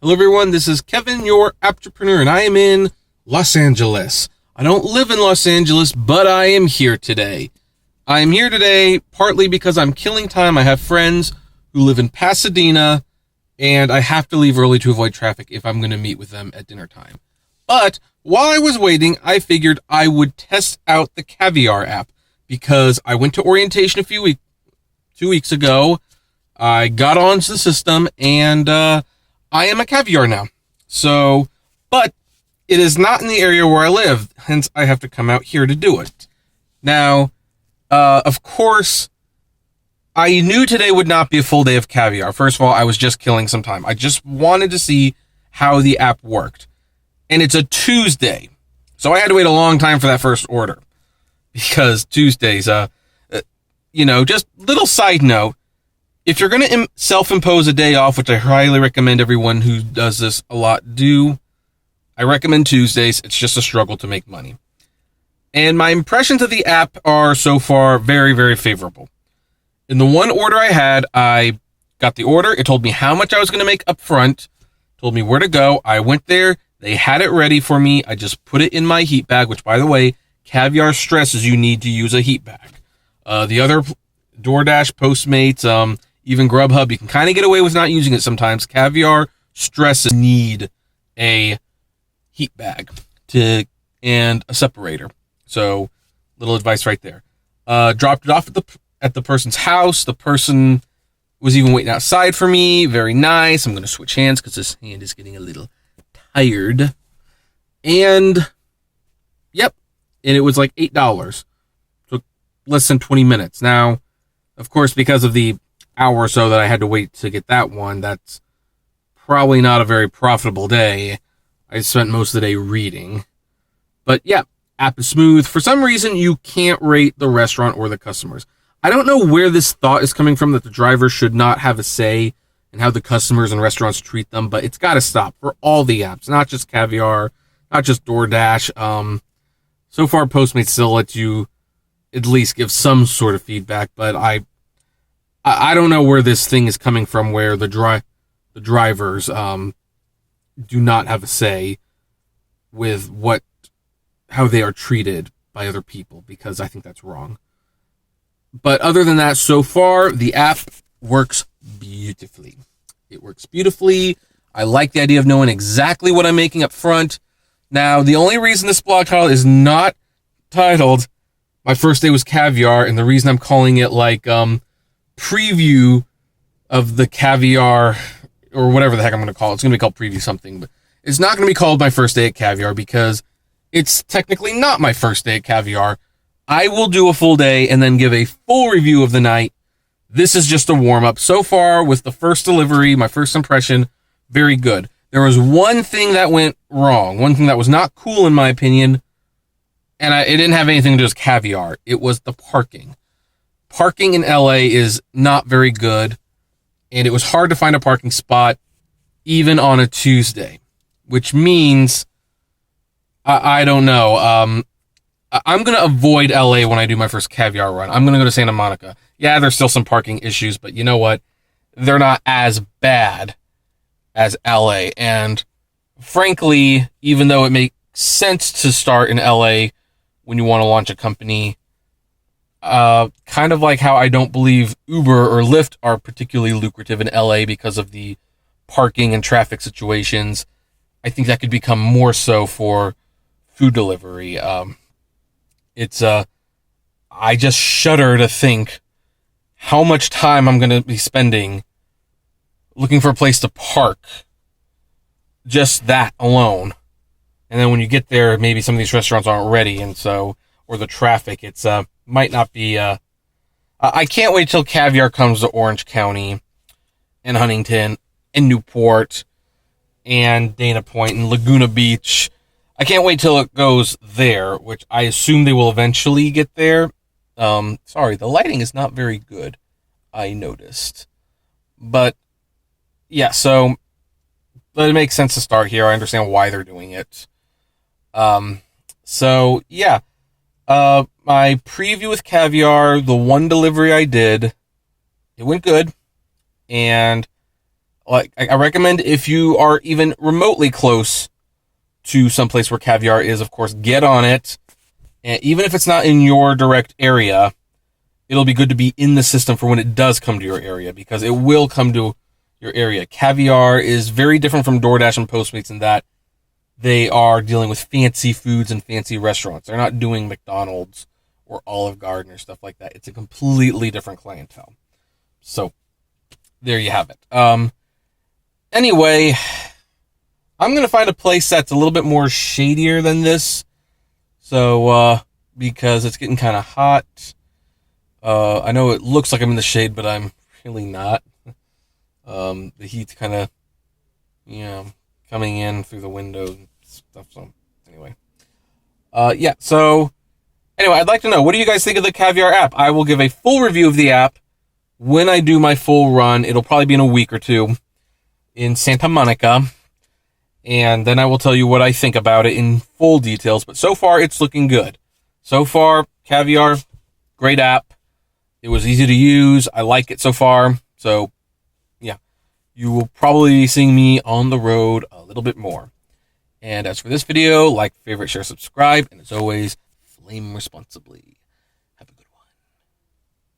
Hello everyone, this is Kevin, your entrepreneur, and I am in Los Angeles. I don't live in Los Angeles, but I am here today. I am here today partly because I'm killing time. I have friends who live in Pasadena, and I have to leave early to avoid traffic if I'm going to meet with them at dinner time. But while I was waiting, I figured I would test out the Caviar app because I went to orientation 2 weeks ago. I got onto the system, and I am a Caviar now. So, but it is not in the area where I live, hence I have to come out here to do it. Now, of course, I knew today would not be a full day of Caviar. First of all, I was just killing some time. I just wanted to see how the app worked. And it's a Tuesday. So I had to wait a long time for that first order. Because Tuesdays, just little side note, if you're going to self-impose a day off, which I highly recommend everyone who does this a lot do, I recommend Tuesdays. It's just a struggle to make money. And my impressions of the app are so far very, very favorable. In the one order I had, I got the order. It told me how much I was going to make up front, told me where to go. I went there. They had it ready for me. I just put it in my heat bag, which, by the way, Caviar stresses you need to use a heat bag. The other DoorDash, Postmates, even Grubhub, you can kind of get away with not using it sometimes. Caviar stresses need a heat bag and a separator. So, little advice right there. Dropped it off at the person's house. The person was even waiting outside for me. Very nice. I'm going to switch hands because this hand is getting a little tired. And, yep. And it was like $8. Took less than 20 minutes. Now, of course, because of the hour or so that I had to wait to get that one, that's probably not a very profitable day. I spent most of the day reading. But yeah, app is smooth. For some reason, you can't rate the restaurant or the customers. I don't know where this thought is coming from that the driver should not have a say in how the customers and restaurants treat them, but it's got to stop for all the apps, not just Caviar, not just DoorDash. So far, Postmates still lets you at least give some sort of feedback, but I don't know where this thing is coming from where the drivers do not have a say with how they are treated by other people, because I think that's wrong. But other than that, so far, the app works beautifully. It works beautifully. I like the idea of knowing exactly what I'm making up front. Now, the only reason this blog title is not titled My First Day Was Caviar, and the reason I'm calling it preview of the Caviar, or whatever the heck I'm going to call it. It's going to be called preview something, but it's not going to be called My First Day at Caviar because it's technically not my first day at Caviar. I will do a full day and then give a full review of the night. This is just a warm-up. So far, with the first delivery, my first impression, very good. There was one thing that went wrong, one thing that was not cool in my opinion, and it didn't have anything to do with Caviar. It was the parking. Parking in LA is not very good, and it was hard to find a parking spot even on a Tuesday, which means, I don't know, I'm going to avoid LA when I do my first Caviar run. I'm going to go to Santa Monica. Yeah, there's still some parking issues, but you know what? They're not as bad as LA, and frankly, even though it makes sense to start in LA when you want to launch a company, kind of like how I don't believe Uber or Lyft are particularly lucrative in LA because of the parking and traffic situations, I think that could become more so for food delivery. I just shudder to think how much time I'm going to be spending looking for a place to park. Just that alone. And then when you get there, maybe some of these restaurants aren't ready, and so, or the traffic, it's, might not be, I can't wait till Caviar comes to Orange County and Huntington and Newport and Dana Point and Laguna Beach. I can't wait till it goes there, which I assume they will eventually get there. Sorry, the lighting is not very good, I noticed. But, yeah, so, but it makes sense to start here. I understand why they're doing it. So, yeah. My preview with Caviar, the one delivery I did, it went good. And Like, I recommend if you are even remotely close to someplace where Caviar is, of course, get on it. And even if it's not in your direct area, it'll be good to be in the system for when it does come to your area, because it will come to your area. Caviar is very different from DoorDash and Postmates in that they are dealing with fancy foods and fancy restaurants. They're not doing McDonald's or Olive Garden or stuff like that. It's a completely different clientele. So, there you have it. Anyway, I'm going to find a place that's a little bit more shadier than this. So, because it's getting kind of hot. I know it looks like I'm in the shade, but I'm really not. The heat's kind of, coming in through the window and stuff. So, anyway. So, anyway, I'd like to know, what do you guys think of the Caviar app? I will give a full review of the app when I do my full run. It'll probably be in a week or two in Santa Monica. And then I will tell you what I think about it in full details. But so far, it's looking good. So far, Caviar, great app. It was easy to use. I like it so far. So, yeah. You will probably be seeing me on the road a little bit more. And as for this video, like, favorite, share, subscribe. And as always, flame responsibly.